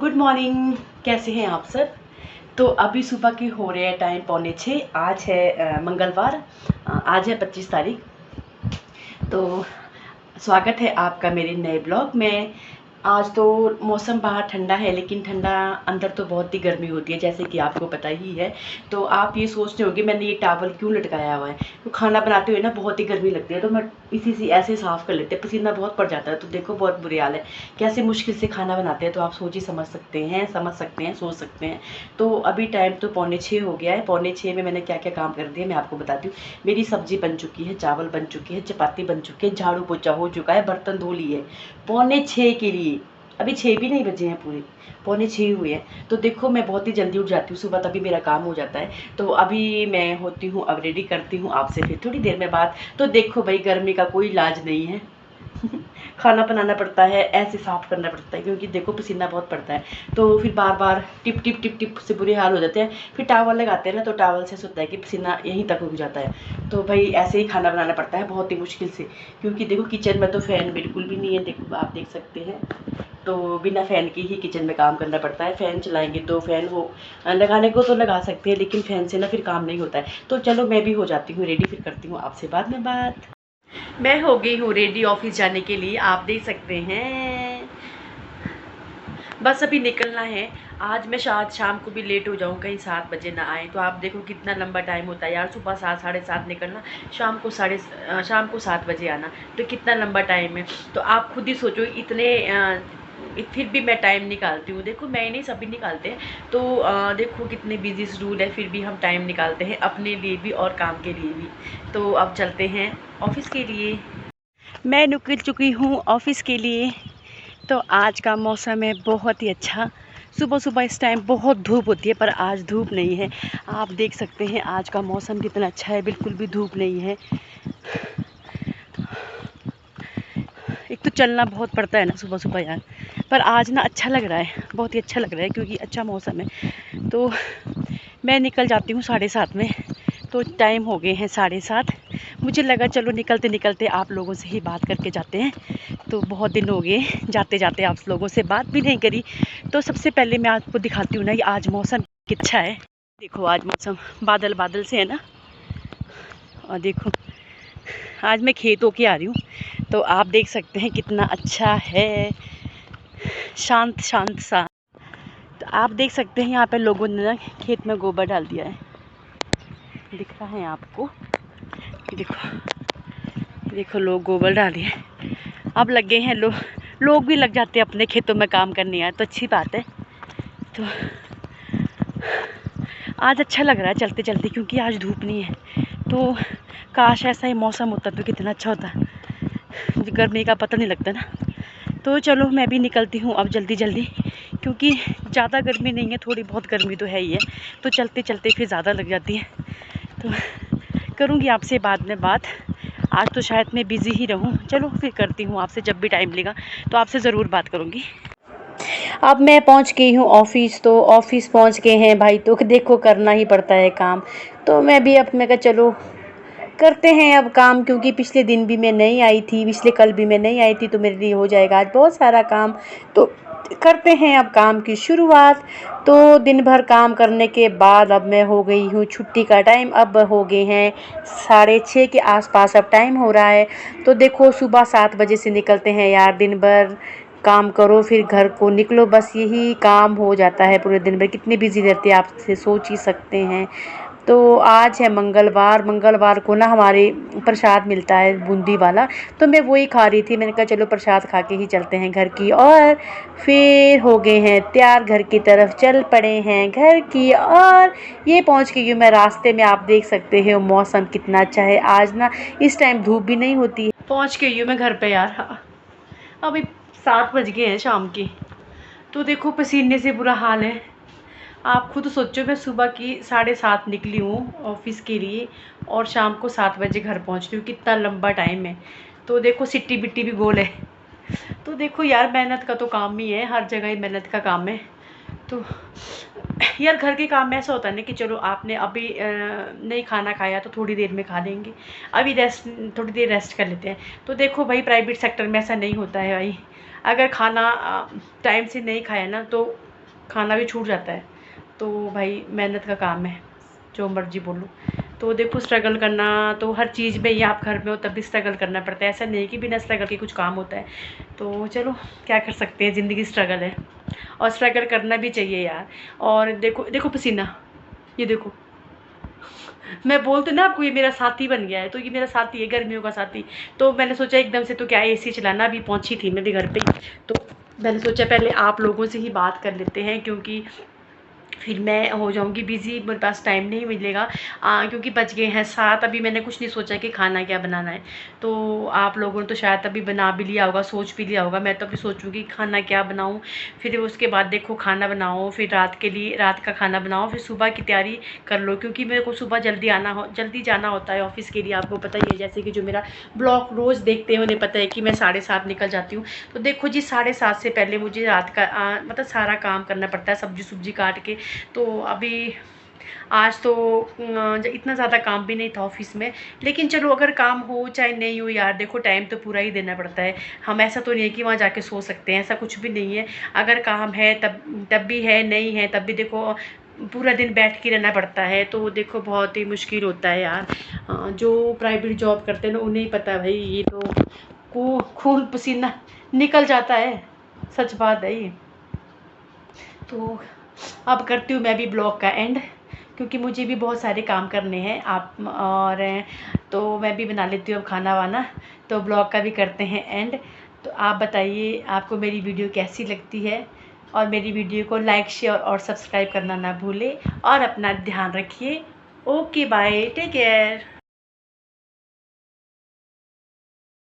Good morning. कैसे हैं आप सब? तो अभी सुबह के हो रहे हैं टाइम 5:45। आज है मंगलवार। आज है 25 तारीख। तो स्वागत है आपका मेरे नए ब्लॉग में। आज तो मौसम बाहर ठंडा है, लेकिन ठंडा अंदर तो बहुत ही गर्मी होती है, जैसे कि आपको पता ही है। तो आप ये सोचते होंगे मैंने ये टॉवल क्यों लटकाया हुआ है। तो खाना बनाते हुए ना बहुत ही गर्मी लगती है, तो मैं इसी से ऐसे साफ़ कर लेते हैं। पसीना बहुत पड़ जाता है, तो देखो बहुत बुरी हाल है। कैसे मुश्किल से खाना बनाते हैं, तो आप सोच ही समझ सकते हैं, सोच सकते हैं। तो अभी टाइम तो 5:45 हो गया है। 5:45 में मैंने क्या क्या काम कर दिया मैं आपको बताती हूँ। मेरी सब्जी बन चुकी है, चावल बन चुके हैं, चपाती बन चुकी है, झाड़ू पोछा हो चुका है, बर्तन धो लिए 5:45 के लिए। अभी 6 भी नहीं बजे हैं पूरे, 5:45 हुए हैं। तो देखो मैं बहुत ही जल्दी उठ जाती हूँ सुबह, तभी मेरा काम हो जाता है। तो अभी मैं होती हूँ, अब रेडी करती हूँ आपसे फिर थोड़ी देर में बात। तो देखो भाई, गर्मी का कोई इलाज नहीं है। खाना बनाना पड़ता है, ऐसे साफ़ करना पड़ता है, क्योंकि देखो पसीना बहुत पड़ता है। तो फिर बार बार टिप टिप टिप टिप से बुरे हाल हो जाते हैं। फिर टावल लगाते हैं ना, तो टावल से होता है कि पसीना यहीं तक रुक जाता है। तो भाई ऐसे ही खाना बनाना पड़ता है, बहुत ही मुश्किल से। क्योंकि देखो किचन में तो फ़ैन बिल्कुल भी नहीं है, देखो आप देख सकते हैं। तो बिना फ़ैन के ही किचन में काम करना पड़ता है। फ़ैन चलाएंगे तो फ़ैन हो लगाने को तो लगा सकते हैं, लेकिन फ़ैन से ना फिर काम नहीं होता है। तो चलो मैं भी हो जाती हूँ रेडी, फिर करती हूँ आपसे बाद में बात। मैं हो गई हूँ रेडी ऑफिस जाने के लिए, आप देख सकते हैं। बस अभी निकलना है। आज मैं शायद शाम को भी लेट हो जाऊँ, कहीं 7 बजे ना आए। तो आप देखो कितना लंबा टाइम होता है यार, सुबह 7 साढ़े 7 निकलना, शाम को 7 बजे आना, तो कितना लंबा टाइम है। तो आप खुद ही सोचो, इतने फिर भी मैं टाइम निकालती हूँ। देखो मैं नहीं, सभी निकालते हैं। तो देखो कितने बिजी शेड्यूल है, फिर भी हम टाइम निकालते हैं अपने लिए भी और काम के लिए भी। तो अब चलते हैं ऑफिस के लिए। मैं निकल चुकी हूँ ऑफिस के लिए। तो आज का मौसम है बहुत ही अच्छा। सुबह सुबह इस टाइम बहुत धूप होती है, पर आज धूप नहीं है। आप देख सकते हैं आज का मौसम कितना अच्छा है, बिल्कुल भी धूप नहीं है। एक तो चलना बहुत पड़ता है ना सुबह सुबह यार, पर आज ना अच्छा लग रहा है, बहुत ही अच्छा लग रहा है, क्योंकि अच्छा मौसम है। तो मैं निकल जाती हूँ 7:30 में। तो टाइम हो गए हैं 7:30। मुझे लगा चलो निकलते निकलते आप लोगों से ही बात करके जाते हैं। तो बहुत दिन हो गए जाते जाते आप लोगों से बात भी नहीं करी। तो सबसे पहले मैं आपको दिखाती हूँ ना कि आज मौसम कितना है। देखो आज मौसम बादल बादल से है ना, और देखो आज मैं खेत होके आ रही हूँ, तो आप देख सकते हैं कितना अच्छा है, शांत शांत सा। तो आप देख सकते हैं यहाँ पे लोगों ने ना खेत में गोबर डाल दिया है, दिख रहा है आपको। देखो देखो लोग गोबर डाले हैं, अब लगे हैं लोग भी लग जाते हैं अपने खेतों में काम करने यार, तो अच्छी बात है। तो आज अच्छा लग रहा है चलते चलते, क्योंकि आज धूप नहीं है। तो काश ऐसा ही मौसम होता तो कितना अच्छा होता, गर्मी का पता नहीं लगता ना। तो चलो मैं भी निकलती हूँ अब जल्दी जल्दी, क्योंकि ज़्यादा गर्मी नहीं है, थोड़ी बहुत गर्मी तो है ही है। तो चलते चलते फिर ज़्यादा लग जाती है। तो करूँगी आपसे बाद में बात। आज तो शायद मैं बिज़ी ही रहूँ, चलो फिर करती हूँ आपसे, जब भी टाइम मिलेगा तो आपसे ज़रूर बात करूँगी। अब मैं पहुंच गई हूँ ऑफिस। तो ऑफिस पहुंच गए हैं भाई, तो देखो करना ही पड़ता है काम। तो मैं भी अब मैं कहा चलो करते हैं अब काम, क्योंकि पिछले दिन भी मैं नहीं आई थी, पिछले कल भी मैं नहीं आई थी, तो मेरे लिए हो जाएगा आज बहुत सारा काम। तो करते हैं अब काम की शुरुआत। तो दिन भर काम करने के बाद अब मैं हो गई हूँ छुट्टी का टाइम, अब हो गए हैं 6:30 के आसपास अब टाइम हो रहा है। तो देखो सुबह 7 बजे से निकलते हैं यार, दिन भर काम करो फिर घर को निकलो, बस यही काम हो जाता है पूरे दिन भर। कितनी बिजी रहती है आप से सोच ही सकते हैं। तो आज है मंगलवार, मंगलवार को ना हमारे प्रसाद मिलता है बूंदी वाला, तो मैं वही खा रही थी। मैंने कहा चलो प्रसाद खा के ही चलते हैं घर की। और फिर हो गए हैं तैयार, घर की तरफ चल पड़े हैं घर की। और ये पहुंच गई हूँ मैं रास्ते में, आप देख सकते हो मौसम कितना अच्छा है आज ना, इस टाइम धूप भी नहीं होती है। पहुंच गई हूँ मैं घर पे यार, अभी 7 बज गए हैं शाम के। तो देखो पसीने से बुरा हाल है। आप खुद सोचो, मैं सुबह की 7:30 निकली हूँ ऑफिस के लिए, और शाम को 7 बजे घर पहुँच रही हूँ, कितना लंबा टाइम है। तो देखो सिट्टी बिट्टी भी गोल है। तो देखो यार मेहनत का तो काम ही है, हर जगह ही मेहनत का काम है। तो यार घर के काम में ऐसा होता है ना कि चलो आपने अभी नहीं खाना खाया तो थोड़ी देर में खा लेंगे, अभी रेस्ट, थोड़ी देर रेस्ट कर लेते हैं। तो देखो भाई प्राइवेट सेक्टर में ऐसा नहीं होता है भाई, अगर खाना टाइम से नहीं खाया ना, तो खाना भी छूट जाता है। तो भाई मेहनत का काम है, जो मर्जी बोलो। तो देखो स्ट्रगल करना तो हर चीज़ में ही, आप घर में हो तब भी स्ट्रगल करना पड़ता है, ऐसा नहीं कि बिना स्ट्रगल के कुछ काम होता है। तो चलो क्या कर सकते हैं, ज़िंदगी स्ट्रगल है और स्ट्रगल करना भी चाहिए यार। और देखो देखो पसीना, ये देखो, मैं बोलती ना आपको, ये मेरा साथी बन गया है। तो ये मेरा साथी है, गर्मियों का साथी। तो मैंने सोचा एकदम से तो क्या एसी चलाना, अभी पहुंची थी मैं भी घर पे ही। तो मैंने सोचा पहले आप लोगों से ही बात कर लेते हैं, क्योंकि फिर मैं हो जाऊंगी बिज़ी, मेरे पास टाइम नहीं मिलेगा। क्योंकि बज गए हैं 7, अभी मैंने कुछ नहीं सोचा कि खाना क्या बनाना है। तो आप लोगों ने तो शायद अभी बना भी लिया होगा, सोच भी लिया होगा। मैं तो अभी सोचूंगी खाना क्या बनाऊं, फिर उसके बाद देखो खाना बनाओ, फिर रात के लिए रात का खाना बनाओ, फिर सुबह की तैयारी कर लो, क्योंकि मेरे को सुबह जल्दी जाना होता है ऑफिस के लिए। आपको पता ही है, जैसे कि जो मेरा ब्लॉग रोज़ देखते हैं उन्हें पता है कि मैं 7:30 निकल जाती हूँ। तो देखो जी 7:30 से पहले मुझे रात का मतलब सारा काम करना पड़ता है, सब्जी काट के। तो अभी आज तो इतना ज़्यादा काम भी नहीं था ऑफिस में। लेकिन चलो अगर काम हो चाहे नहीं हो यार, देखो टाइम तो पूरा ही देना पड़ता है। हम ऐसा तो नहीं है कि वहाँ जाके सो सकते हैं, ऐसा कुछ भी नहीं है। अगर काम है तब भी है, नहीं है तब भी देखो पूरा दिन बैठ के रहना पड़ता है। तो देखो बहुत ही मुश्किल होता है यार। जो प्राइवेट जॉब करते हैं ना उन्हें ही पता है भाई, ये तो खून पसीना निकल जाता है, सच बात है ये। तो अब करती हूँ मैं भी ब्लॉग का एंड, क्योंकि मुझे भी बहुत सारे काम करने हैं। आप और तो मैं भी बना लेती हूँ अब खाना वाना। तो ब्लॉग का भी करते हैं एंड। तो आप बताइए आपको मेरी वीडियो कैसी लगती है, और मेरी वीडियो को लाइक शेयर और सब्सक्राइब करना ना भूलें, और अपना ध्यान रखिए। Okay bye, take care.